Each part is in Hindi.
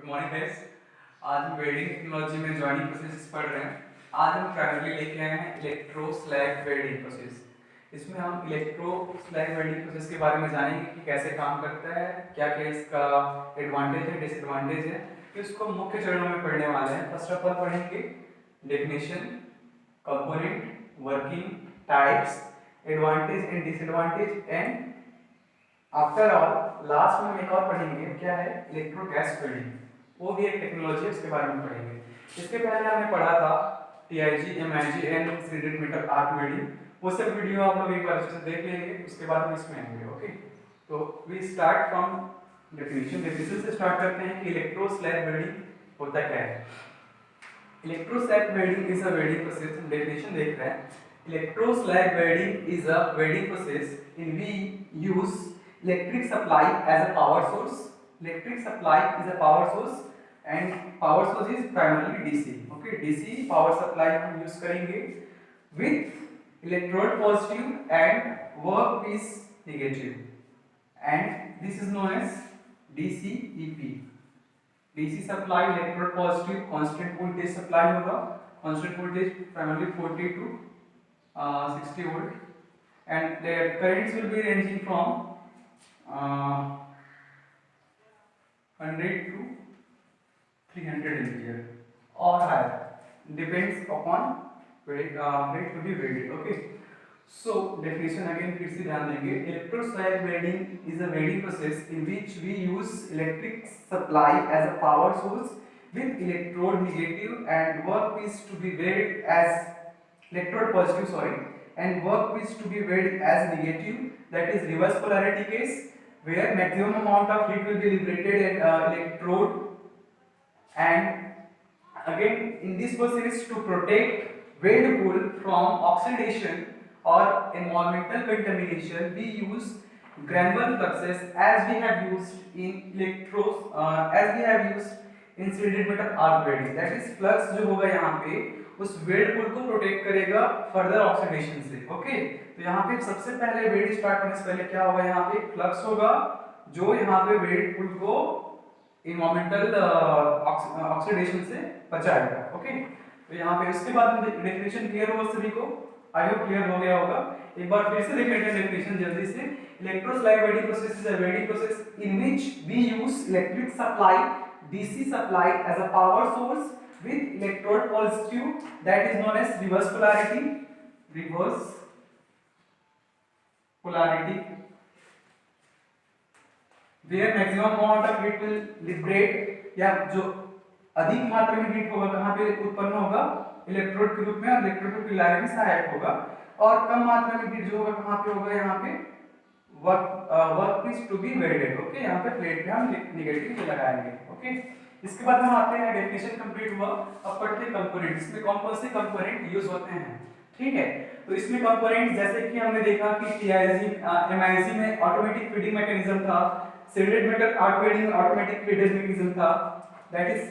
Good morning guys. आज हम वेल्डिंग टेक्नोलॉजी में जॉइनिंग प्रोसेस पढ़ रहे हैं। आज हम प्राइमरी लेके आए हैं इलेक्ट्रो स्लैग वेल्डिंग प्रोसेस। इसमें हम इलेक्ट्रो स्लैग वेल्डिंग प्रोसेस के बारे में जानेंगे कि कैसे काम करता है, क्या क्या इसका एडवांटेज है, डिसएडवांटेज है। तो इसको मुख्य चरणों में पढ़ने वाले हैं। फर्स्ट ऑफ ऑल पढ़ेंगे definition, component, working, types, advantage and disadvantage and after all last में हम एक और पढ़ेंगे, क्या है इलेक्ट्रो गैस वेल्डिंग। वो भी एक टेक्नोलॉजी है, उसके बारे में पढ़ेंगे। इसके पहले हमने पढ़ा था TIG, MIG and threaded metal arc welding. वो सब वीडियो आप लोग एक बार अच्छे से देख लेंगे, उसके बाद हम इसमें आएंगे। ओके, तो we start from definition. Definition से स्टार्ट करते हैं कि इलेक्ट्रो स्लैग वेल्डिंग होता क्या है। Electro slag welding is a welding process. हम डेफिनेशन देख रहे हैं। Electro slag welding is a welding process in we use electric supply as a power source. Electric supply is a power source and power source is primarily DC. Okay, DC power supply हम use करेंगे with electrode positive and workpiece negative, and this is known as DCEP. DC supply electrode positive constant voltage supply होगा. Constant voltage primarily 40 to 60 volt, and the currents will be ranging from 100 to 300 ampere or higher, depends upon rate to be welded. Okay, so definition again फिर से ध्यान देंगे। Electroslag welding is a welding process in which we use electric supply as a power source with electrode negative and workpiece to be welded as electrode positive, sorry, and workpiece to be welded as negative, that is reverse polarity case, where maximum amount of heat will be liberated at electrode, and again in this process to protect weld pool from oxidation or environmental contamination, we use granular fluxes as we have used in threaded metal arc welding. That is flux जो होगा यहाँ पे उस वेल्ड पूल को प्रोटेक्ट करेगा फर्दर ऑक्सीडेशन से। ओके, तो यहाँ पे सबसे पहले वेल्ड स्टार्ट होने से पहले क्या होगा, यहाँ पे फ्लक्स होगा जो यहाँ पे वेल्ड पूल को इन्वायरमेंटल ऑक्सीडेशन से बचाएगा। ओके, तो यहाँ पे उसके बाद डेफिनेशन क्लियर होगा सभी को, आई होप क्लियर हो गया होगा। एक बार फिर से देख लेते हैं डेफिनेशन जल्दी से। Electroslag welding process is a welding process in which we use electric supply DC supply as a power source with electrode positive, that is known as reverse polarity, reverse polarity, where maximum amount of heat will liberate, या जो अधिक मात्रा में हीट होगा कहाँ पे उत्पन्न होगा, इलेक्ट्रोड के रूप में, और इलेक्ट्रोड को पिघलाने में सहायक होगा। और कम मात्रा में हीट जो होगा कहाँ पे होगा, यहाँ पे workpiece to be welded. Okay, यहाँ पे प्लेट पे हम नेगेटिव लगाएंगे। ओके, इसके बाद हम आते हैं, डेफिनेशन कंप्लीट हुआ। अब पढ़ते हैं कंपोनेंट। इसमें कौन कौन से कंपोनेंट यूज होते हैं। ठीक है, तो इसमें कंपोनेंट जैसे कि हमने देखा कि टीआईजी एमआईजी में ऑटोमेटिक फीडिंग मैकेनिज्म था, थ्रेडेड मेटल आर्क वेल्डिंग में ऑटोमेटिक फीडिंग मैकेनिज्म था, that is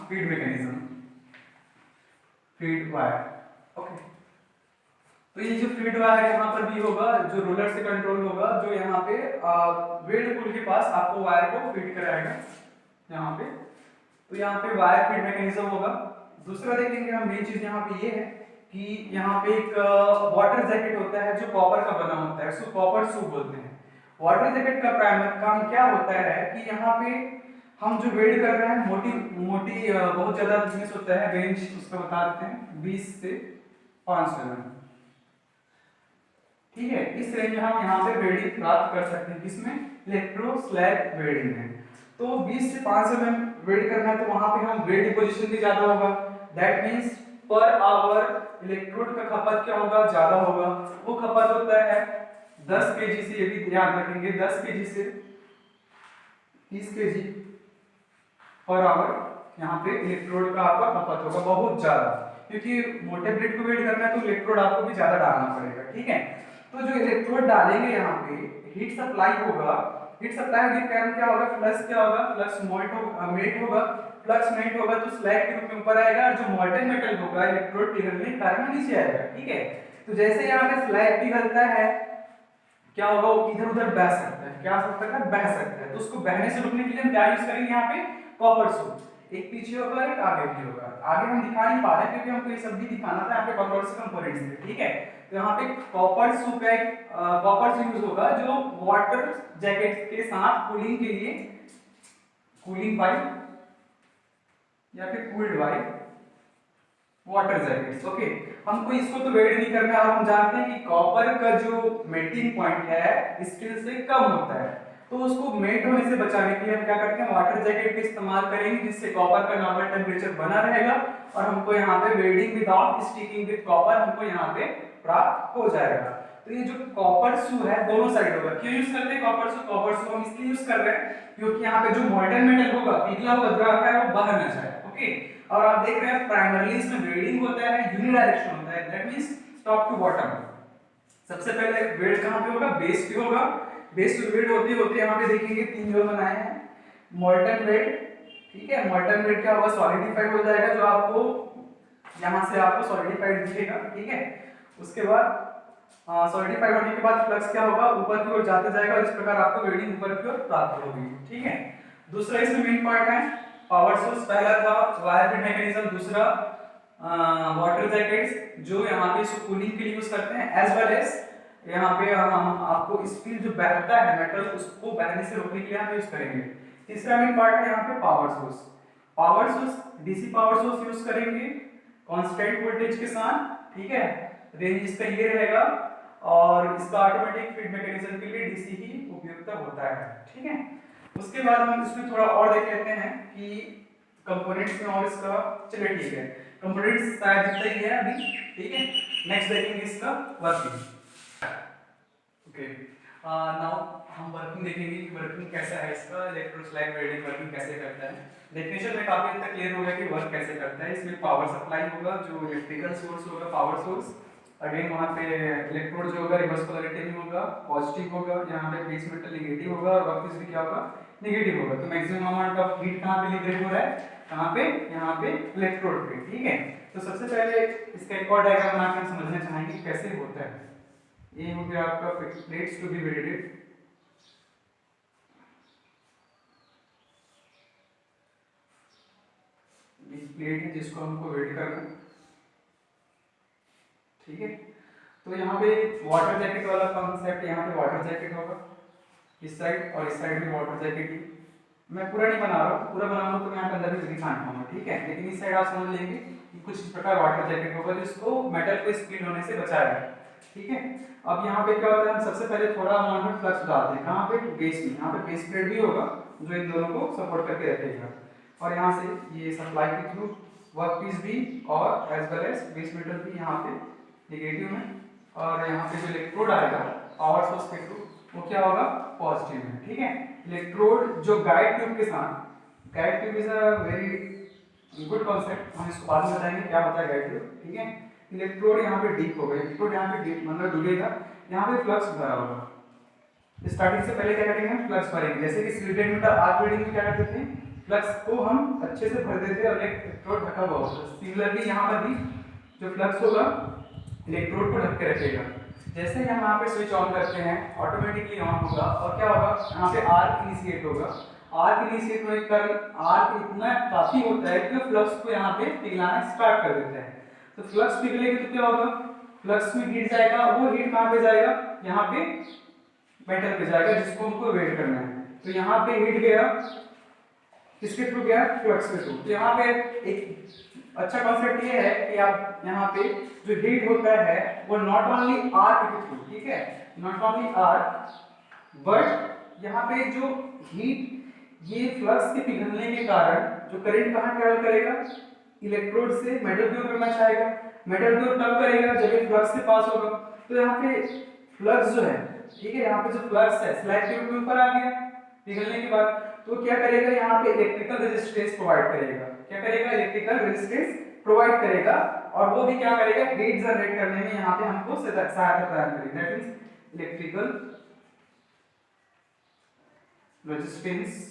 feed mechanism, feed wire. Okay, तो ये जो फीड वायर यहाँ पर भी होगा, जो रोलर से कंट्रोल होगा, जो यहाँ पे वेल्ड पूल के पास आपको वायर को फीड कराएगा यहाँ पे। तो यहाँ पे वायर फीड मैकेनिज्म होगा। दूसरा देखेंगे हम, मेन चीज यहाँ पे ये है कि यहाँ पे एक वाटर जैकेट होता है जो कॉपर का बना होता है, उसको कॉपर शू बोलते हैं। वाटर जैकेट का प्राइमरी काम क्या होता है कि यहाँ पे हम जो वेल्ड कर रहे हैं, मोटी मोटी बहुत ज्यादा थिकनेस होता है, रेंज उसका बता देते हैं 20 से 500 mm। ठीक है, इस रेंज में हम यहाँ पे वेल्डिंग प्राप्त कर सकते हैं, किसमें, इलेक्ट्रोस्लैग वेल्डिंग में। तो 20 से 500 mm वेल्ड करना है, तो वहां पे हम वेल्ड डिपोजिशन भी ज्यादा होगा, that means per hour electrode का खपत क्या होगा, ज्यादा होगा। वो खपत होता है 10 kg से, ये भी ध्यान रखेंगे, 10 kg से 30 kg पर आवर यहाँ पे इलेक्ट्रोड का आपका खपत होगा बहुत ज्यादा, क्योंकि मोटे प्लेट को वेल्ड करना है तो इलेक्ट्रोड आपको भी ज्यादा डालना पड़ेगा। ठीक है, तो जो इलेक्ट्रोड डालेंगे यहाँ पे हीट सप्लाई होगा, हीट सप्लाई होने के कारण क्या होगा, फ्लक्स क्या होगा, फ्लक्स मेल्ट होगा, फ्लक्स मेल्ट होगा तो स्लैग के रूप में ऊपर आएगा, और जो मॉल्टन मेटल होगा इलेक्ट्रोड पिघलने के कारण नीचे आएगा। ठीक है, तो जैसे यहाँ पे स्लैग पिघलता है क्या होगा, वो इधर उधर बह सकता है, क्या हो सकता है, बह सकता है। तो उसको बहने से रोकने के लिए हम क्या यूज करेंगे, यहाँ पे कॉपर सूट, एक पीछे होगा एक आगे भी होगा। आगे हम दिखा नहीं पा रहे क्योंकि हमको ये सब भी दिखाना था, यहाँ पे कौन से कंपोनेंट्स थे, ठीक है। तो यहाँ पे कॉपर सूट है, कॉपर से यूज होगा जो वाटर जैकेट के साथ कूलिंग के लिए, कूलिंग पाइप या फिर cooled by water jackets, okay. हमको इसको तो वेट नहीं करना और हम जानते हैं कि कॉपर का जो मेल्टिंग पॉइंट है स्टील से कम होता है, तो उसको मेल्ट होने से बचाने के लिए हम क्या करते हैं, वाटर जैकेट का इस्तेमाल करेंगे जिससे कॉपर का नॉर्मल टेम्परेचर बना रहेगा और हमको यहाँ पे welding without sticking with copper हमको यहाँ पे प्राप्त हो जाएगा। तो ये जो कॉपर शू है दोनों साइड होगा। क्यों यूज करते हैं कॉपर शू? कॉपर शू हम इसलिए यूज कर रहे हैं क्योंकि यहाँ पे जो मॉल्टन मेटल होगा, पिघला हुआ द्रव है, वो बाहर न जाए, ओके। और आप देख रहे हैं प्राइमरली इसमें वेल्डिंग होता है, यूनिडायरेक्शन होता है, that means top to bottom. सबसे पहले वेल्ड कहां पे होगा? बेस पे होगा। बेस टू वेल्ड होते होते यहाँ पे देखेंगे तीन जोन बनाए हैं, मॉल्टन वेल्ड, ठीक है। मॉल्टन वेल्ड क्या होगा? सॉलिडिफाइड हो जाएगा, जो आपको यहाँ से आपको सॉलिडिफाइड दिखेगा, ठीक है। उसके बाद सॉलिडिफाइड होने के बाद फ्लक्स क्या होगा? ऊपर की ओर जाते जाएगा, इस प्रकार आपको वेल्डिंग ऊपर की ओर प्राप्त होगी, ठीक है। दूसरा इसमें मेन पार्ट है पावर सोर्स। पहला था वायर फीड मैकेनिज्म, दूसरा वाटर जैकेट्स जो यहाँ पे इसको कूलिंग के लिए यूज करते हैं, एज वेल एज यहाँ पे हम आपको स्टील जो बहता है मेटल उसको बहने से रोकने के लिए यहाँ यूज करेंगे। तीसरा मेन पार्ट है यहाँ पे power source. Power source DC power source use करेंगे कांस्टेंट वोल्टेज के साथ, ठीक है। रेंज इसका ये रहेगा और इसका ऑटोमेटिक फीड मैकेनिज्म के लिए डीसी ही उपयुक्त होता है, ठीक है। उसके बाद हम इसमें थोड़ा और देख लेते हैं कि कंपोनेंट्स में और इसका, चलिए ठीक है, कंपोनेंट्स शायद इतना ही है अभी, ठीक है। नेक्स्ट देखेंगे इसका वर्किंग, ओके। नाउ हम वर्किंग देखेंगे कि वर्किंग कैसा है इसका, इलेक्ट्रोस्लैग वेल्डिंग वर्किंग कैसे करता है। डेफिनेशन में काफी हद तक क्लियर हो गया कि वर्क कैसे करता है। इसमें पावर सप्लाई होगा, जो इलेक्ट्रिकल सोर्स होगा, पावर सोर्स। अगेन वहाँ पे इलेक्ट्रोड जो होगा रिवर्स पोलैरिटी में होगा, पॉजिटिव होगा, यहाँ पे बेस मेटल नेगेटिव होगा और वर्कपीस भी क्या होगा? नेगेटिव होगा। तो मैक्सिमम अमाउंट ऑफ हीट कहाँ पे लिबरेट हो रहा है? कहाँ पे? यहाँ पे इलेक्ट्रोड पे, ठीक है। तो सबसे पहले इसका एक और डायग्राम बना के हम समझना चाहेंगे कि कैसे होता है। ये हो गया आपका plates to be welded, plate है जिसको हमको वेल्ड करना है, ठीक है। तो यहाँ पे वाटर जैकेट वाला कॉन्सेप्ट, यहाँ पे वाटर जैकेट होगा इस साइड और इस साइड में वाटर जैकेट ही। मैं पूरा नहीं बना रहा हूँ, पूरा बनाऊंगा तो मैं यहाँ पे अंदर भी दिखा पाऊंगा, ठीक है। लेकिन इस साइड आप समझ लेंगे कि कुछ इस प्रकार वाटर जैकेट होगा जिसको मेटल को स्पिल होने से बचाएगा, ठीक है। अब यहाँ पे क्या होता है, हम सबसे पहले थोड़ा अमाउंट में फ्लक्स डालते हैं, कहाँ पे? बेस में। यहाँ पे बेस प्लेट भी होगा जो इन दोनों को सपोर्ट करके रखेगा और यहाँ से ये सप्लाई के थ्रू वर्कपीस भी और as well as base metal भी यहाँ पे नेगेटिव में, और यहाँ पे जो इलेक्ट्रोड आएगा पावर सोर्स के थ्रू वो क्या होगा? पॉजिटिव में, ठीक है। इलेक्ट्रोड जो गाइड ट्यूब के साथ, guide tube is a very good concept, हम इसको बाद में बताएंगे क्या होता है गाइड ट्यूब, ठीक है। इलेक्ट्रोड यहाँ पे डीप होगा, इलेक्ट्रोड यहाँ पे डीप मतलब डूबेगा, यहाँ पे फ्लक्स भरा होगा। स्टार्टिंग से पहले क्या करेंगे? हम फ्लक्स भरेंगे, जैसे कि स्लिटेड मीटर आर्क वेल्डिंग में क्या करते थे, फ्लक्स को हम अच्छे से भर देते और इलेक्ट्रोड ढका हुआ होता है। सिमिलरली यहाँ पर भी जो फ्लक्स होगा इलेक्ट्रोड को ढक के रखेगा। जैसे ही हम यहाँ पे स्विच ऑन करते हैं ऑटोमेटिकली ऑन होगा और क्या होगा? यहाँ पे आर्क इनिशिएट होगा। आर्क इनिशिएट होने पर आर्क इतना काफी होता है कि फ्लक्स को यहाँ पे पिघलाना स्टार्ट कर देता है। तो फ्लक्स पिघलेगी तो क्या होगा? फ्लक्स में हीट जाएगा, वो हीट कहाँ पे जाएगा? यहाँ पे मेटल पे जाएगा जिसको हमको वेट करना है। तो यहाँ पे हीट गया, किसके थ्रू गया? फ्लक्स के थ्रू। तो यहाँ पे एक अच्छा कॉन्सेप्ट ये है कि आप यहाँ पे जो हीट होता है वो नॉट ओनली आर्क के थ्रू, ठीक है, नॉट ओनली आर्क, बट यहाँ पे जो हीट ये फ्लक्स के पिघलने के कारण जो करंट कहाँ ट्रेवल करेगा? इलेक्ट्रोड से मेटल की ओर करना चाहेगा। मेटल की ओर कब करेगा? जब ये फ्लक्स से पास होगा। तो यहाँ पे फ्लक्स जो है, ठीक है, यहाँ पे जो फ्लक्स है स्लैब के ऊपर आ गया पिघलने के बाद, तो क्या करेगा? यहाँ पे इलेक्ट्रिकल रेजिस्टेंस प्रोवाइड करेगा। क्या करेगा? इलेक्ट्रिकल रेजिस्टेंस प्रोवाइड करेगा और वो भी क्या करेगा? हीट जनरेट करने में यहाँ पे हमको सहायता प्रदान करेगी। That means electrical resistance.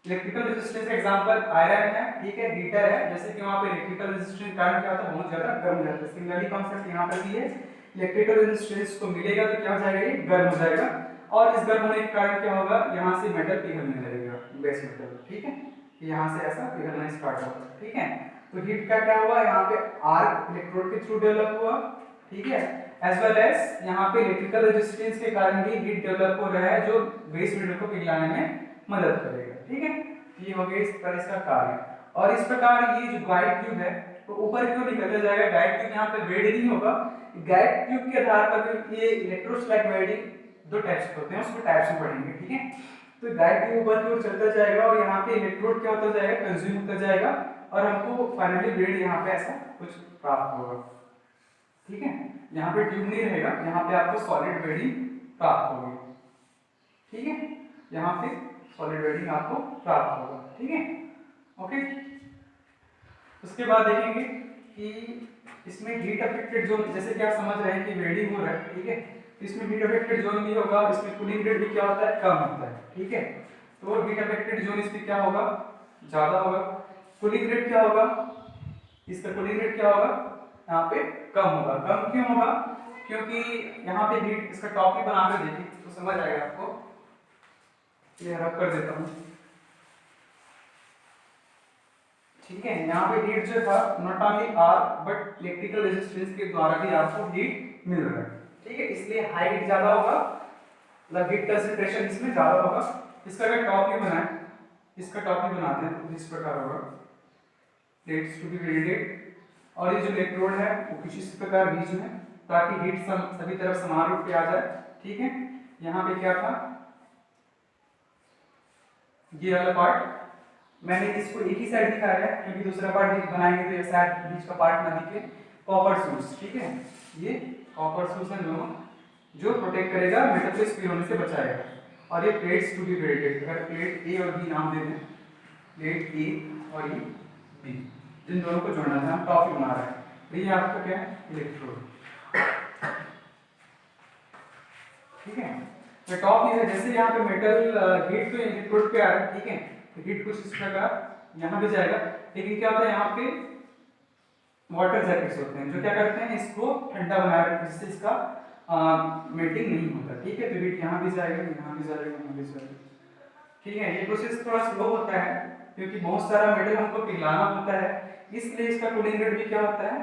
Electrical resistance example iron है, ठीक है, हीटर है, जैसे कि वहां पे इलेक्ट्रिकल रेजिस्टेंस करंट क्या होता है? बहुत ज्यादा गर्म हो जाता है। सिमिलरली कॉन्सेप्ट यहाँ पर भी है, इलेक्ट्रिकल रेजिस्टेंस को मिलेगा तो क्या हो जाएगा? ये गर्म हो जाएगा और इस गर्म होने के कारण क्या होगा, यहाँ से मेटल पिघलने लगेगा, बेस मेटल, ठीक है, यहाँ से ऐसा पिघलना स्टार्ट होगा, ठीक है। तो हीट का क्या हुआ, यहाँ पे आर्क इलेक्ट्रोड के थ्रू डेवलप हुआ, ठीक है, एज वेल एज यहाँ पे इलेक्ट्रिकल रेजिस्टेंस के कारण भी हीट डेवलप हो रहा है जो बेस मेटल को पिघलाने में मदद करेगा, ठीक है। ये हो गया इस तरह इसका कार्य। और इस प्रकार ये जो गाइड ट्यूब है तो ऊपर क्यों निकलता जाएगा, गाइड ट्यूब यहाँ पे वेल्ड नहीं होगा, गाइड ट्यूब के आधार पर ये इलेक्ट्रोस्लैग वेल्डिंग दो टाइप्स होते हैं, उसको टाइप्स में पढ़ेंगे, ठीक है। तो गाइड ट्यूब ऊपर की ओर चलता जाएगा और यहाँ पे इलेक्ट्रोड क्या होता जाएगा, कंज्यूम होता जाएगा और हमको फाइनली वेल्ड यहाँ पे ऐसा कुछ प्राप्त होगा, ठीक है। यहाँ पे ट्यूब नहीं रहेगा, यहाँ पे आपको सॉलिड वेल्डिंग प्राप्त होगी, ठीक है, यहाँ पे सॉलिड वेल्डिंग आपको प्राप्त होगा, ठीक है, ओके। उसके बाद देखेंगे कि इसमें हीट अफेक्टेड जोन, जैसे कि आप समझ रहे हैं कि वेल्डिंग हो रहा है, ठीक है, तो इसमें हीट अफेक्टेड जोन भी होगा, इसमें कूलिंग रेट भी क्या होता है, कम होता है, ठीक है। तो हीट अफेक्टेड जोन इसमें क्या होगा, ज्यादा होगा। कूलिंग रेट क्या होगा, इसका कूलिंग रेट क्या होगा, यहाँ पे कम होगा। कम क्यों होगा, क्योंकि यहाँ पे हीट, इसका टॉप भी बना कर देखिए तो समझ आएगा आपको, ये रब कर देता हूँ, ठीक है। यहाँ पे हीट जो था not only arc but electrical resistance के द्वारा भी आपको हीट मिल रहा है, ठीक है, इसलिए हाई हीट ज्यादा होगा, मतलब हीट कंसंट्रेशन इसमें ज्यादा होगा। इसका अगर टॉप भी बनाए, इसका टॉप भी बनाते हैं तो इस प्रकार होगा, प्लेट्स टू बी वेल्डेड, और ये जो इलेक्ट्रोड है वो कुछ इस प्रकार बीच में, ताकि हीट सभी तरफ समान रूप पे आ जाए, ठीक है। यहाँ पे क्या था, ये वाला पार्ट मैंने इसको एक ही साइड दिखाया है क्योंकि दूसरा पार्ट बनाएंगे तो ये साइड बीच का पार्ट ना दिखे। कॉपर सूट्स, ठीक है, ये कॉपर सूट्स हैं दोनों, जो प्रोटेक्ट करेगा मेटल को स्पिल होने से बचाएगा। और ये प्लेट्स टू बी वेल्डेड, अगर प्लेट ए और बी नाम दे दें, प्लेट ए और ये बी, जिन दोनों को जोड़ना था, हम टॉप बना रहे हैं, तो ये आपका क्या है, इलेक्ट्रोड, ठीक है। तो टॉप ये है, जैसे यहाँ पे मेटल हीट तो इलेक्ट्रोड पे आ रहा है, ठीक है, तो हीट कुछ इस प्रकार यहाँ पे जाएगा, लेकिन क्या होता है यहाँ पे वाटर जैकेट्स होते हैं जो क्या करते हैं, इसको ठंडा बना रहे हैं जिससे इसका मेल्टिंग नहीं होता, ठीक है। तो हीट यहाँ भी जाएगा, यहाँ भी जाएगा, यहाँ भी जाएगा, ठीक है। ये प्रोसेस थोड़ा स्लो होता है क्योंकि बहुत सारा मेटल हमको पिघलाना होता है, इसलिए इसका कूलिंग रेट भी क्या होता है,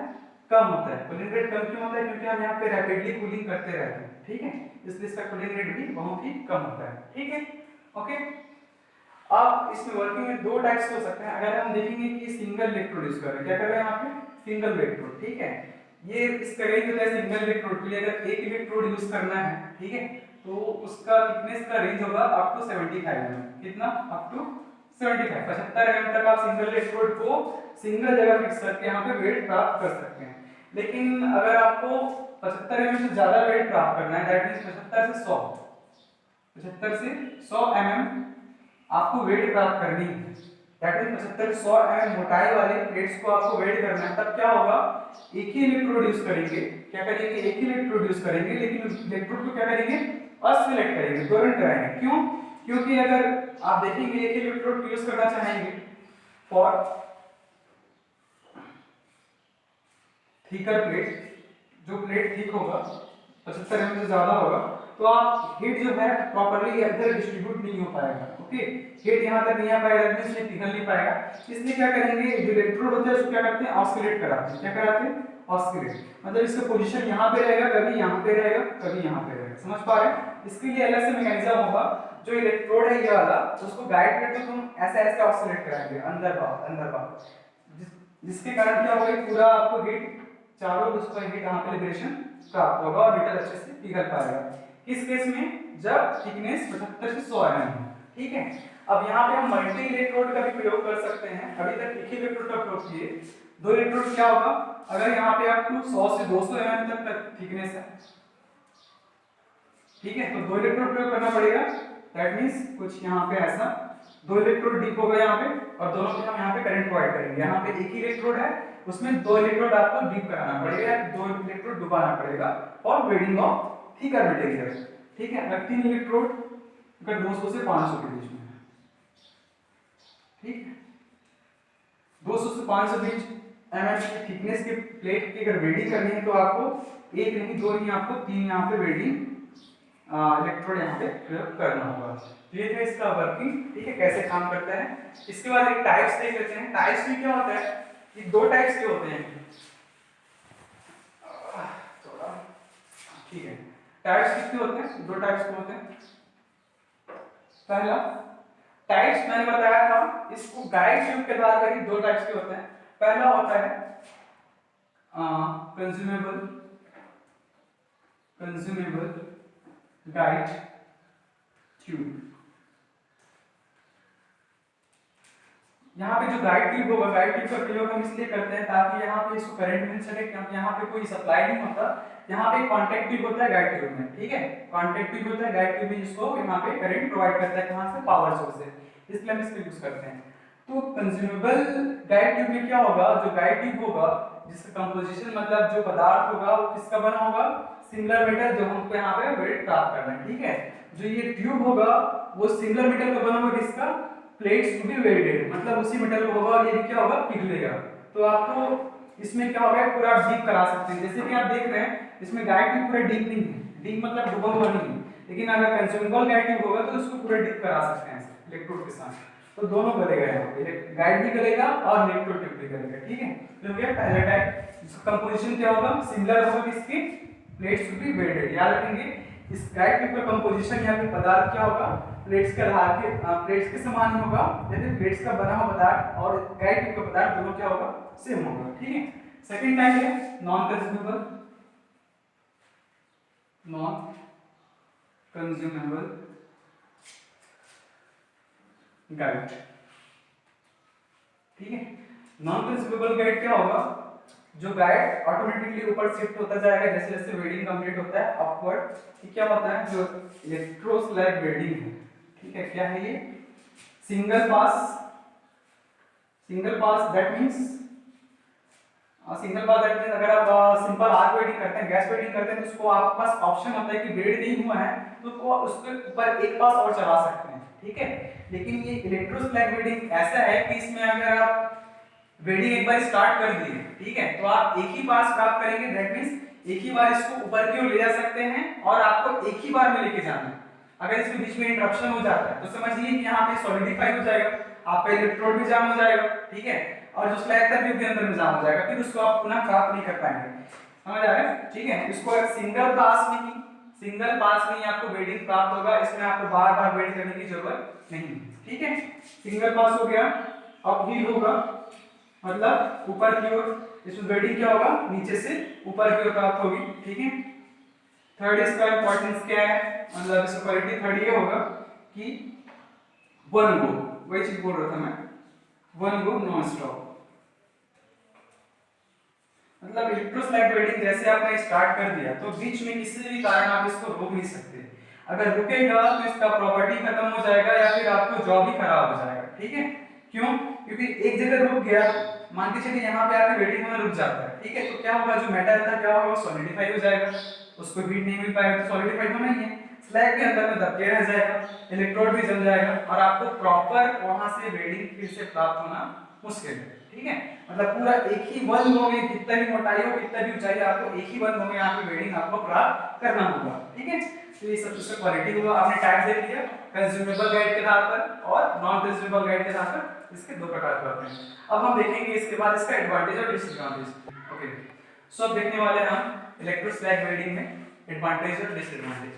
कम होता है। कूलिंग रेट कम क्यों होता है, क्योंकि हम यहाँ पे रैपिडली कूलिंग करते रहते हैं, ठीक है, इसलिए इसका कूलिंग रेट भी बहुत ही कम होता है, ठीक है, ओके। अब इसमें वर्किंग में दो टाइप्स हो सकते हैं। अगर हम देखेंगे कि सिंगल इलेक्ट्रोड यूज कर रहे हैं, क्या कर रहे हैं यहाँ पे, सिंगल इलेक्ट्रोड, ठीक है। ये इसका रेंज होता है सिंगल इलेक्ट्रोड के लिए, अगर एक इलेक्ट्रोड यूज करना है, ठीक है, तो उसका थिकनेस का रेंज होगा अप टू 75 mm, कितना, अप टू 75 mm तक आप सिंगल इलेक्ट्रोड को सिंगल जगह फिक्स करके यहाँ पे वेट प्राप्त कर सकते हैं। लेकिन अगर आपको 75 mm से ज्यादा वेट प्राप्त करना है, दैट मींस 75 से 100, 75 से 100 mm आपको वेट प्राप्त करनी है, दैट मींस 75 100 mm मोटाई वाले प्लेट्स को आपको वेट करना है। तब क्या होगा, एक ही इलेक्ट्रोड यूज करेंगे, क्या करेंगे, एक ही इलेक्ट्रोड यूज करेंगे, लेकिन इलेक्ट्रोड को क्या करेंगे, असिलेक्ट करेंगे, दोलन कराएंगे। क्यों, क्योंकि अगर आप देखेंगे एक ही इलेक्ट्रोड यूज करना चाहेंगे फॉर थिकर प्लेट, जो प्लेट थिक होगा 75 mm से ज्यादा होगा, तो आप हीट जो है प्रॉपर्ली इधर डिस्ट्रीब्यूट नहीं हो पाएगा, ओके, हीट यहां तक नहीं आ पाएगा, इसलिए पिघल नहीं पाएगा। इसलिए क्या करेंगे, जो इलेक्ट्रोड होता है उसको क्या करते हैं, ऑस्किलेट कराते हैं, क्या कराते हैं, ऑस्किलेट, मतलब इसका पोजीशन यहां पे रहेगा, कभी यहां पे रहेगा, कभी यहां पे रहेगा, समझ पा रहे हैं। इसके लिए अलग से मैकेनिज्म होगा, जो इलेक्ट्रोड है ये वाला, उसको गाइड करके तुम ऐसे ऐसे ऑस्किलेट कराएंगे अंदर बाहर, जिसके कारण क्या होगा, पूरा आपको हीट चारों उसका हीट यहाँ पे लिबरेशन प्राप्त होगा और मेटल अच्छे से पिघल पाएगा। किस केस में, जब थिकनेस 75 से 100 mm है, ठीक है। अब यहाँ पे हम मल्टी इलेक्ट्रोड का भी प्रयोग कर सकते हैं, अभी तक एक ही इलेक्ट्रोड का प्रयोग किए, दो इलेक्ट्रोड क्या होगा, अगर यहाँ पे आपको 100 से 200 mm तक थिकनेस है, ठीक है, तो दो इलेक्ट्रोड प्रयोग करना पड़ेगा, दैट मींस कुछ यहाँ पे ऐसा दो इलेक्ट्रोड डीप होगा यहाँ पे, और दोनों पे हम यहाँ पे करंट प्रोवाइड करेंगे। यहाँ पे एक ही इलेक्ट्रोड है, उसमें दो इलेक्ट्रोड आपको डीप कराना पड़ेगा, दो इलेक्ट्रोड डुबाना पड़ेगा for welding of thicker material, ठीक है। अगर तीन इलेक्ट्रोड अगर 200 से 500 के बीच में, ठीक, 200 से 500 बीच mm की थिकनेस के प्लेट की अगर वेल्डिंग करनी है तो आपको एक नहीं, दो नहीं, आपको तीन यहाँ पे वेल्डिंग इलेक्ट्रोड यहाँ पे प्रयोग करना होगा। तो ये था इसका वर्किंग, ठीक है, कैसे काम करता है। इसके बाद एक टाइप्स देख लेते हैं। टाइप्स में क्या होता है, ये दो टाइप्स के होते हैं, थोड़ा ठीक है। टाइप्स कितने होते हैं, दो टाइप्स के होते हैं। पहला टाइप्स मैंने बताया था, इसको गाइड ट्यूब के द्वारा करीब दो टाइप्स के होते हैं। पहला होता है कंज्यूमेबल गाइड ट्यूब। यहाँ पे जो गाइड ट्यूब होगा, गाइड ट्यूब का प्रयोग हम इसलिए करते हैं ताकि यहाँ पे इसको करंट मिल सके, क्योंकि यहाँ पे कोई सप्लाई नहीं होता। यहाँ पे कॉन्टैक्ट ट्यूब होता है गाइड ट्यूब में, ठीक है, कॉन्टैक्ट ट्यूब होता है गाइड ट्यूब में, जिसको यहाँ पे करंट प्रोवाइड करता है, कहाँ से, पावर सोर्स से, इसलिए हम इसको यूज करते हैं। तो कंज्यूमेबल गाइड ट्यूब में क्या होगा, जो गाइड ट्यूब होगा जिसका कंपोजिशन मतलब जो पदार्थ होगा वो किसका बना होगा, सिंगुलर मेटल, जो हमको यहाँ पे वेट प्राप्त करना है, ठीक है। जो ये ट्यूब होगा वो सिंगुलर मेटल का बना होगा, किसका, प्लेट्स टू बी वेल्डेड, मतलब उसी मेटल का होगा और ये भी क्या होगा, पिघलेगा। तो आपको इसमें क्या होगा, पूरा डीप करा सकते हैं। जैसे कि आप देख रहे हैं इसमें गाइड ट्यूब पूरा डीप नहीं है, डीप मतलब डूबा हुआ नहीं है, लेकिन अगर कंज्यूमेबल गाइड ट्यूब होगा तो उसको पूरा डीप करा सकते हैं इलेक्ट्रोड के साथ। तो दोनों गलेगा, यहाँ पे गाइड भी गलेगा और इलेक्ट्रोड ट्यूब भी गलेगा, ठीक है। तो ये पहला टाइप, इसका कंपोजिशन क्या होगा, सिमिलर होगा किसकी, प्लेट्स टू बी वेल्डेड। याद रखेंगे इस गाइड ट्यूब का कंपोजिशन या फिर पदार्थ क्या होगा, प्लेट्स के आधार के प्लेट्स के समान ही होगा, यदि प्लेट्स का बना हुआ पदार्थ और गाइड ट्यूब का पदार्थ दोनों क्या होगा, सेम होगा, ठीक है। सेकंड टाइप है नॉन कंज्यूमेबल गाइड, ठीक है। नॉन कंज्यूमेबल गाइड क्या होगा, जो गाइड ऑटोमेटिकली ऊपर शिफ्ट होता जाएगा जैसे जैसे वेल्डिंग कंप्लीट होता है अपवर्ड, ठीक, क्या होता है, जो इलेक्ट्रोस्लैग वेल्डिंग है, ठीक है, क्या है ये, सिंगल पास दैट मींस अगर आप सिंपल आर्क वेल्डिंग करते हैं, गैस वेल्डिंग करते हैं, तो उसको आपके पास ऑप्शन होता है कि वेल्ड नहीं हुआ है तो उसके ऊपर एक पास और चला सकते हैं, ठीक है। लेकिन ये इलेक्ट्रोस्लैग वेल्डिंग ऐसा है कि इसमें अगर आप वेल्डिंग एक बार स्टार्ट कर दिए, ठीक है, तो आप एक ही पास प्राप्त करेंगे, दैट मींस एक ही बार इसको ऊपर की ओर ले जा सकते हैं और आपको एक ही बार में लेके जाना है। अगर इसके बीच में इंटरप्शन हो जाता है तो समझिए कि यहाँ पे सॉलिडिफाई हो जाएगा, आपका इलेक्ट्रोड भी जाम हो जाएगा, ठीक है, और जो स्लैग था भी अंदर में जाम हो जाएगा, फिर उसको आप पुनः प्राप्त नहीं कर पाएंगे। समझ आ रहा है, ठीक है। इसको एक सिंगल पास में ही आपको वेल्डिंग प्राप्त होगा, इसमें आपको बार बार वेल्ड करने की जरूरत नहीं, ठीक है। सिंगल पास हो गया, अब हील होगा, मतलब ऊपर की ओर, इसमें वेल्डिंग क्या होगा, नीचे से ऊपर की ओर प्राप्त होगी, ठीक है। थर्ड इसका इंपॉर्टेंस क्या है, मतलब इसका क्वालिटी थर्ड ये होगा कि वन गो, वही चीज बोल रहा था मैं, वन गो नॉन स्टॉप, मतलब इलेक्ट्रोस्लैग वेल्डिंग जैसे आपने स्टार्ट कर दिया तो बीच में किसी भी कारण आप इसको रोक नहीं सकते। अगर रुकेगा तो इसका प्रॉपर्टी खत्म हो जाएगा या फिर आपको जॉब ही खराब हो जाएगा, ठीक है। क्यों, क्योंकि एक जगह रुक गया, मान के चलिए यहाँ पे आके वेल्डिंग होना रुक जाता है, ठीक है, तो क्या होगा, जो मेटल था क्या होगा, सॉलिडिफाई हो जाएगा, उसको हीट नहीं मिल पाएगा, तो सॉलिडिफाई होना ही है, स्लैग के अंदर में दबके रह जाएगा, इलेक्ट्रोड भी जल जाएगा और आपको प्रॉपर वहां से वेल्डिंग फिर से प्राप्त होना मुश्किल है, ठीक है। मतलब पूरा एक ही वन गो में कितना भी मोटाई हो कितना भी ऊंचाई, आपको एक ही वन गो में यहाँ पे वेल्डिंग आपको प्राप्त करना होगा, ठीक है। तो ये सब इसका क्वालिटी होगा, आपने टाइप देख लिया, कंज्यूमेबल गाइड के आधार पर और नॉन कंज्यूमेबल गाइड के आधार पर, इसके दो प्रकार के होते हैं। अब हम देखेंगे इसके बाद इसका एडवांटेज और डिसएडवांटेज, ओके। सो अब देखने वाले हैं हम इलेक्ट्रोस्लैग वेल्डिंग में एडवांटेज और डिसएडवांटेज।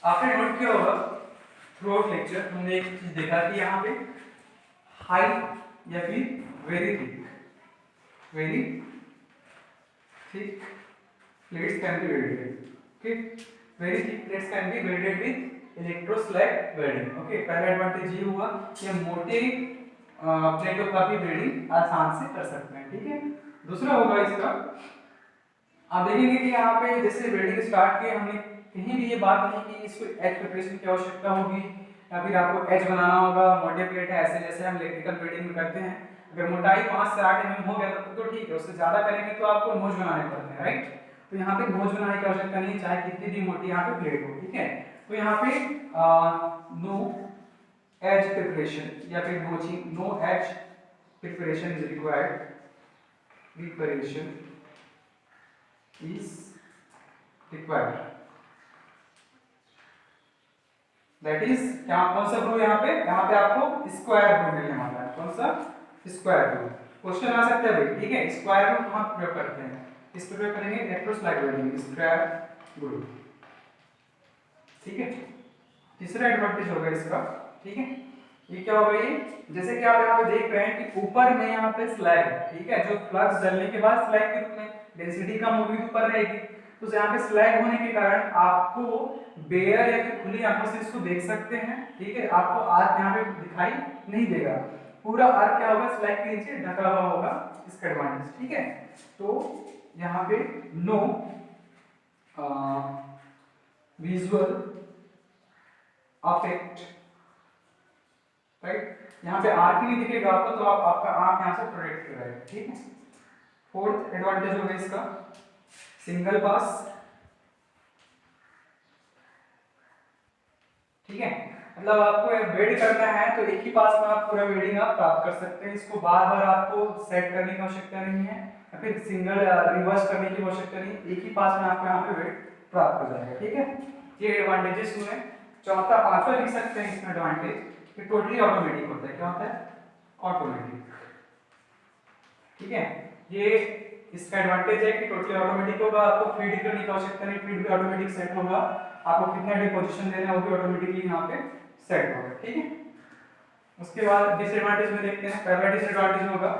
आपने नोट किया होगा थ्रू आउट लेक्चर हमने एक चीज देखा कि यहाँ पे हाई या फिर very thick plates can be welded, okay, very thick plates can be welded with electroslag welding, okay। पहला एडवांटेज ये हुआ कि हम मोटे प्लेटों का भी वेल्डिंग आसान से कर सकते हैं, ठीक है। दूसरा होगा इसका, आप देखेंगे कि यहाँ पे जैसे वेल्डिंग स्टार्ट किए हमने कहीं भी ये बात नहीं की इसको एज प्रिपरेशन की आवश्यकता होगी या फिर आपको एज बनाना होगा, मोटे प्लेट है ऐसे जैसे हम इलेक्ट्रिकल वेल्डिंग में करते हैं, अगर मोटाई 5 से 8 mm हो गया तो ठीक है, उससे ज्यादा करेंगे तो आपको नोज बनाने पड़ते हैं, राइट। तो यहाँ पे नोज बनाने की आवश्यकता नहीं, चाहे कितनी भी मोटी यहाँ पे प्लेट हो, ठीक है। तो यहाँ पे नो एज प्रिपरेशन या फिर notching, no edge preparation is required, preparation is required, that is क्या, कौन सा ग्रुप यहाँ पे आपको स्क्वायर ग्रुप मिलने वाला है। कौन सा? Square group. क्वेश्चन आ सकता है भाई, ठीक है। स्क्वायर ग्रुप कहाँ प्रयोग करते हैं? इस पर प्रयोग करेंगे इलेक्ट्रोस्लाइड वेल्डिंग, स्क्वायर ग्रुप, ठीक है। तीसरा एडवांटेज होगा इसका, ठीक है। ये क्या होगा, ये जैसे कि आप यहाँ पे देख रहे हैं कि ऊपर में यहाँ पे स्लैग है, ठीक है, जो फ्लक्स जलने के बाद स्लैग के रूप में डेंसिटी कम होगी तो ऊपर रहेगी, तो यहाँ पे स्लैग होने के कारण आपको बेयर या फिर खुली आंखों से इसको देख सकते हैं, ठीक है। आपको आर्क यहाँ पे दिखाई नहीं देगा, पूरा आर्क क्या होगा, स्लैग के नीचे ढका हुआ होगा, इसका एडवांटेज, ठीक है। तो यहाँ पे नो विजुअल अफेक्ट, राइट। यहाँ पे आर्क नहीं दिखेगा आपको, तो आपका आंख यहाँ से प्रोटेक्ट रहेगा, ठीक है। फोर्थ एडवांटेज होगा इसका सिंगल पास, ठीक है। मतलब आपको वेल्ड करना है तो एक ही पास में आप पूरा वेल्डिंग आप प्राप्त कर सकते हैं, इसको बार बार आपको सेट करने की आवश्यकता नहीं है या फिर सिंगल रिवर्स करने की आवश्यकता नहीं, एक ही पास में आपको यहाँ पे वेल्ड प्राप्त हो जाएगा, ठीक है। ये एडवांटेजेस हुए। चौथा पांचवा लिख सकते हैं इसमें एडवांटेज कि टोटली ऑटोमेटिक होता है। क्या होता है? ऑटोमेटिक, ठीक है। ये इसका एडवांटेज है कि टोटली ऑटोमेटिक होगा, आपको फीड करने की आवश्यकता नहीं, फीड भी ऑटोमेटिक सेट होगा, आपको कितना डिपोजिशन देना है वो भी ऑटोमेटिकली यहाँ पे सेट होगा, ठीक है। उसके बाद डिसएडवांटेज में देखते हैं। पहला डिसएडवांटेज होगा,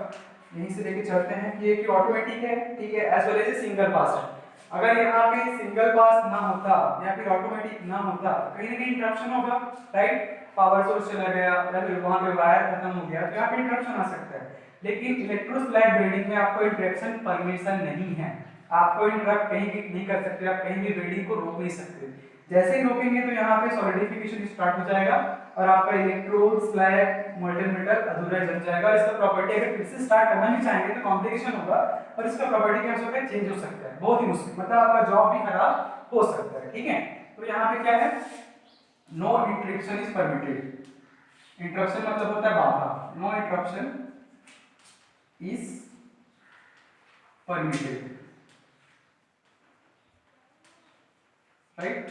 यहीं से लेके चलते हैं कि ये कि ऑटोमेटिक है, ठीक है, as well as single pass है। अगर यहाँ पे सिंगल पास ना होता या फिर ऑटोमेटिक ना होता, कहीं ना कहीं इंटरप्शन होगा, राइट। पावर सोर्स चला गया या फिर वहां पे वायर खत्म हो गया तो यहाँ पे इंटरप्शन आ सकता है। लेकिन इलेक्ट्रोस्लैग वेल्डिंग में आपको इंटरप्शन परमिशन नहीं है, आपको इंटरप्ट कहीं भी नहीं कर सकते, आप कहीं भी वेल्डिंग को रोक नहीं सकते। जैसे ही रोकेंगे तो यहाँ पे सॉलिडिफिकेशन स्टार्ट हो जाएगा और आपका इलेक्ट्रोड स्लैग मल्टीमीटर अधूरा जल जाएगा। इसका प्रॉपर्टी अगर फिर से स्टार्ट करना भी चाहेंगे तो कॉम्प्लिकेशन होगा और इसका प्रॉपर्टी क्या हो सकता है, चेंज हो सकता है, बहुत ही मुश्किल, मतलब आपका जॉब भी खराब हो सकता है, ठीक है। तो यहाँ पे क्या है, no interruption is permitted. Interruption मतलब होता है बाधा, no interruption is permitted, right.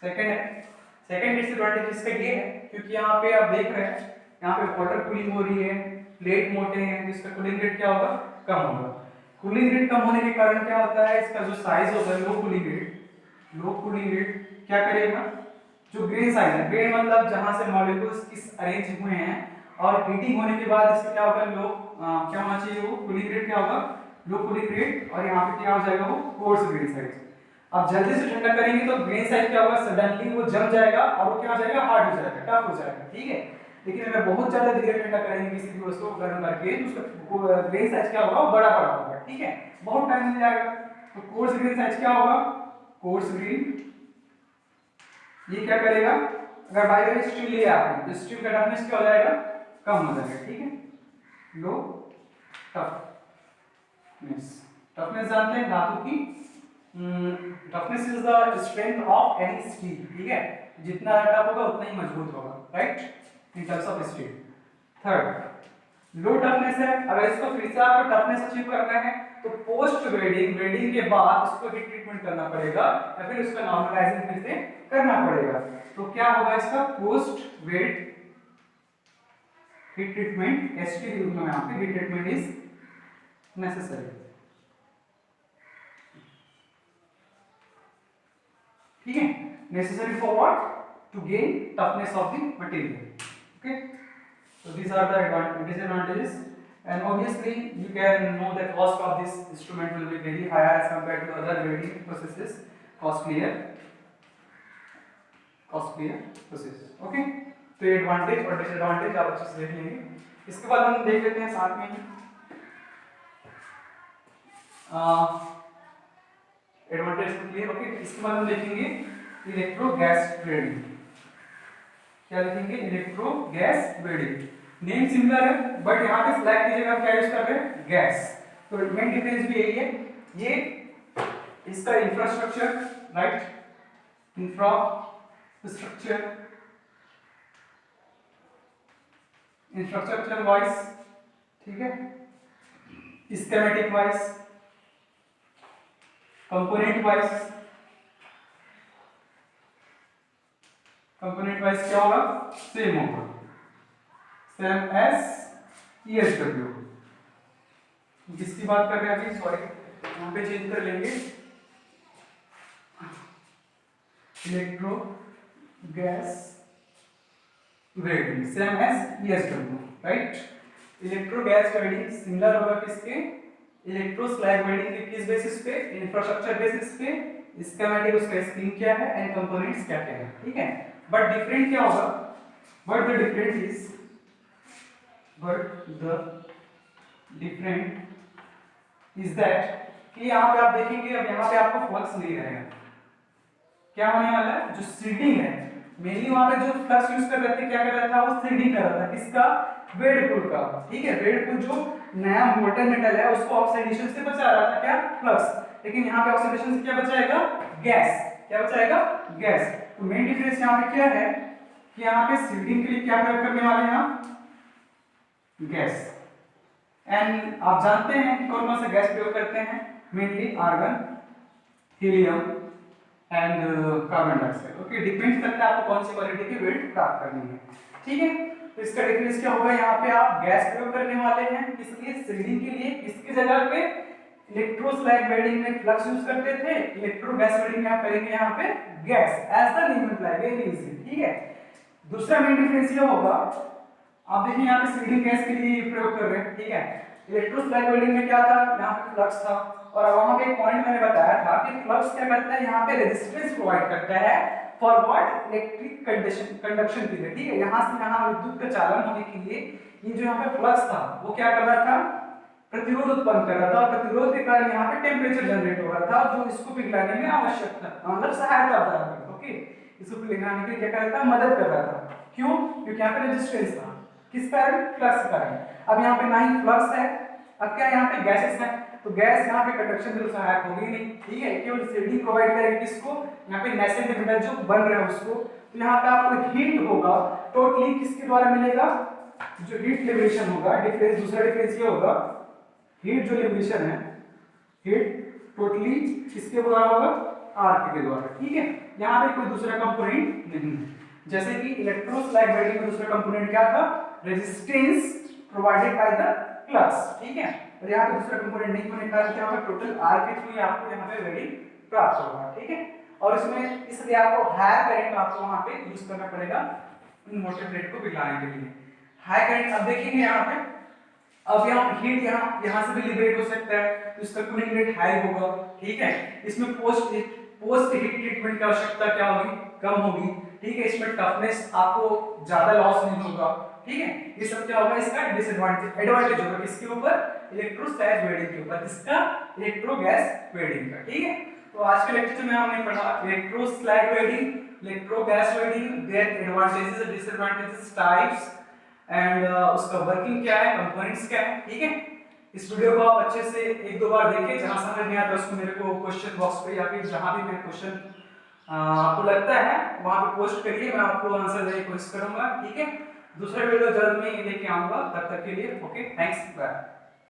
Second disadvantage इसका ये है क्योंकि यहाँ पे आप देख रहे हैं यहाँ पे वाटर कूलिंग हो रही है, प्लेट मोटे हैं, जिसका कूलिंग रेट क्या होगा, कम होगा। कूलिंग रेट कम होने के कारण क्या होता है, इसका जो साइज होता है लो कूलिंग रेट क्या करेगा, जो ग्रेन साइज है, ग्रेन मतलब जहां से मॉलिक्यूल्स किस अरेंज हुए हैं, और हीटिंग होने के बाद इसका क्या होगा, लो क्या होना चाहिए, वो कूलिंग रेट क्या होगा, लो कूलिंग रेट, और यहाँ पे क्या हो जाएगा, वो कोर्स ग्रेन साइज। अब जल्दी से ठंडा करेंगे तो ग्रेन साइज क्या होगा, सडनली वो जम जाएगा और वो क्या हो जाएगा, हार्ड हो जाएगा, टफ हो जाएगा, ठीक है। लेकिन अगर बहुत ज्यादा धीरे ठंडा करेंगे किसी भी वस्तु को गर्म करके तो उसका ग्रेन साइज क्या होगा, बड़ा बड़ा होगा, ठीक है, बहुत टाइम मिल जाएगा। तो कोर्स ग्रेन साइज क्या होगा, कोर्स ग्रेन, ये क्या करेगा, अगर बाय द वे स्टील लिया आपने तो स्टील का टफनेस क्या हो जाएगा, कम हो जाएगा, ठीक है। लो टफनेस, टफनेस जानते हैं धातु की, toughness is the strength of any steel, ठीक है, जितना टफ होगा उतना ही मजबूत होगा, right, in terms of steel. Third low toughness है, अगर इसको फिर से आपको टफनेस अचीव करना है तो पोस्ट वेल्डिंग के बाद इसको हीट ट्रीटमेंट करना पड़ेगा या फिर उसका नॉर्मलाइजिंग फिर से करना पड़ेगा। तो क्या होगा इसका, post weld heat treatment, ST के रूप में यहाँ पे हीट ट्रीटमेंट इज नेसेसरी, ठीक है। Necessary for what, to gain toughness of the material, okay. So these are the disadvantages, and obviously you can know the cost of this instrument will be very higher as compared to other welding processes, costlier processes, okay। तो ये एडवांटेज और डिसएडवांटेज आप अच्छे से देख लेंगे। इसके बाद हम देख लेते हैं साथ में ही एडवांटेज को क्लियर, ओके। इसके बाद हम देखेंगे इलेक्ट्रो गैस वेल्डिंग, क्या लिखेंगे, electro gas welding. Name similar है बट यहाँ पे स्लैग की जगह क्या यूज कर रहे हैं, गैस। तो मेन डिफरेंस भी यही है, ये इसका इंफ्रास्ट्रक्चर, राइट, इंफ्रास्ट्रक्चर वाइज, ठीक है, schematic wise, component wise, component wise क्या होगा, सेम होगा, same S E S W. किसकी बात कर रहे हैं अभी, सॉरी यहाँ पे चेंज कर लेंगे, electro gas welding same as ESW, right. Electro gas welding similar होगा किसके, इलेक्ट्रो स्लैग वेल्डिंग के किस बेसिस पे, इंफ्रास्ट्रक्चर बेसिस पे, स्कीमेटिक उसका स्कीम क्या है एंड कंपोनेंट्स क्या क्या है, ठीक है। बट डिफरेंट क्या होगा, but the different is, but the different is that कि यहाँ पे आप देखेंगे, अब यहाँ पे आपको फ्लक्स नहीं रहेगा, क्या होने वाला है, जो सीडिंग है, मेनली वहां पे जो फ्लक्स यूज कर रहे थे, क्या कर रहा था, वो सीडिंग कर रहा था, किसका, वेडपुल का, ठीक है। वेडपुल जो नया मोल्टन मेटल है उसको ऑक्सीडेशन से बचा रहा था, क्या, फ्लक्स, लेकिन यहाँ पे ऑक्सीडेशन से क्या बचाएगा, गैस, क्या बचाएगा, गैस। तो मेन डिफरेंस यहाँ पे क्या है कि यहाँ पे सीडिंग के लिए क्या प्रयोग करने वाले हैं हम, गैस, एंड आप जानते हैं कि कौन कौन सा गैस प्रयोग करते हैं, mainly argon, helium and carbon dioxide, okay. Depend करता है आपको कौन सी क्वालिटी की वेल्ड प्राप्त करनी है, ठीक है। तो इसका डिफरेंस क्या होगा, यहाँ पे आप गैस प्रयोग करने वाले हैं, किसके, सीडिंग के लिए, किसकी जगह पे, इलेक्ट्रो स्लैग वेल्डिंग में फ्लक्स यूज करते थे, इलेक्ट्रो गैस वेल्डिंग में आप करेंगे यहाँ पे gas, as the name imply, very easy, ठीक है। दूसरा मेन डिफरेंस ये होगा, आप देखिए यहाँ पे सीडिंग गैस के लिए प्रयोग कर रहे हैं, ठीक है। इलेक्ट्रो स्लैग वेल्डिंग में क्या था, यहाँ पे फ्लक्स था, और वहां पे एक पॉइंट मैंने बताया था कि फ्लक्स क्या करता है, यहाँ पे रेजिस्टेंस प्रोवाइड करता है फॉर व्हाट, इलेक्ट्रिक कंडक्शन के लिए, ठीक है। यहाँ से यहाँ विद्युत का चालन होने के लिए ये जो यहाँ पे फ्लक्स था वो क्या कर रहा था, प्रतिरोध उत्पन्न कर रहा था, और प्रतिरोध के कारण यहाँ पे टेम्परेचर जनरेट हो रहा था, जो इसको पिघलाने में आवश्यक था, मतलब सहायता कर रहा था, ओके। इसको पिघलाने के लिए क्या कर रहा था, मदद कर रहा था, क्यों, क्योंकि यहाँ पे रेजिस्टेंस था, किस कारण, फ्लक्स के कारण। अब यहाँ पे ना ही फ्लक्स है, अब क्या यहाँ पे गैसेस है, तो गैस यहाँ पे कंडक्शन में सहायक होगी नहीं, ठीक है, केवल सीडिंग प्रोवाइड करेगी किसको, यहाँ पे नेसेंट मेटल जो बन रहा है उसको। तो यहाँ पे आपको हीट होगा टोटली किसके द्वारा मिलेगा, जो हीट लिबरेशन होगा, डिफरेंस, दूसरा डिफरेंस ये होगा, हीट जो लिबरेशन है, हीट टोटली किसके द्वारा होगा, आर के द्वारा, ठीक है। यहाँ पे कोई दूसरा कंपोनेंट नहीं है, जैसे कि इलेक्ट्रो स्लैग वेल्डिंग में दूसरा कंपोनेंट क्या था, resistance provided by the flux, ठीक है। और यहाँ पे दूसरा कंपोनेंट नहीं होने के कारण क्या होगा, टोटल आर के थ्रू आपको यहाँ पे वेल्डिंग प्राप्त होगा, ठीक है। और इसमें इसलिए आपको हाई करंट आपको वहाँ पे यूज करना पड़ेगा इन मोटे प्लेट को पिघलाने के लिए, हाई करंट। अब देखेंगे यहाँ पे, अब यहाँ हीट यहाँ से भी लिबरेट हो सकता है, तो इसका कूलिंग रेट हाई होगा, ठीक है। इसमें पोस्ट हीट ट्रीटमेंट की आवश्यकता क्या होगी, कम होगी, ठीक है। इसमें टफनेस आपको ज्यादा लॉस नहीं होगा, ठीक है। ये सब क्या होगा, इसका डिसएडवांटेज, एडवांटेज होगा किसके ऊपर, इलेक्ट्रो स्लैग वेल्डिंग के ऊपर, इसका इलेक्ट्रो गैस वेल्डिंग का, ठीक है। तो आज के लेक्चर में हमने पढ़ा electro slag welding, electro gas welding, their advantages, disadvantages, types and उसका वर्किंग क्या है, कंपोनेंट्स क्या है, ठीक है। इस वीडियो को आप अच्छे से एक दो बार देखें, जहां समझ नहीं आता उसको मेरे को क्वेश्चन बॉक्स पे या फिर जहां भी मैं क्वेश्चन आपको लगता है वहां पे पोस्ट करिए, मैं आपको आंसर देने की कोशिश करूंगा, ठीक है। दूसरा वीडियो जल्द में लेके आऊंगा, तब तक के लिए ओके, थैंक्स, बाय।